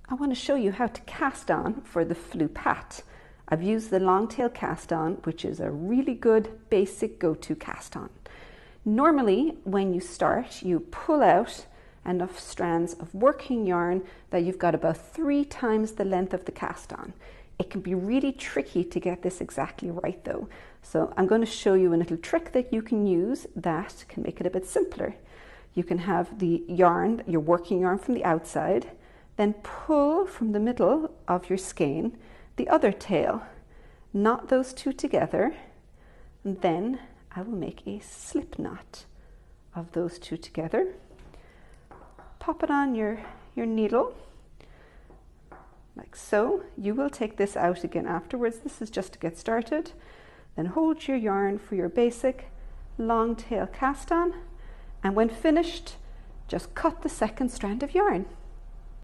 I want to show you how to cast on for the Floop hat. I've used the Longtail cast on, which is a really good basic go-to cast on. Normally, when you start, you pull out enough strands of working yarn that you've got about 3 times the length of the cast on. It can be really tricky to get this exactly right though. So I'm going to show you a little trick that you can use that can make it a bit simpler. You can have the yarn, your working yarn from the outside, then pull from the middle of your skein the other tail. Knot those two together, and then I will make a slip knot of those two together. Pop it on your needle, like so. You will take this out again afterwards. This is just to get started. Then hold your yarn for your basic long tail cast on, and when finished, just cut the second strand of yarn.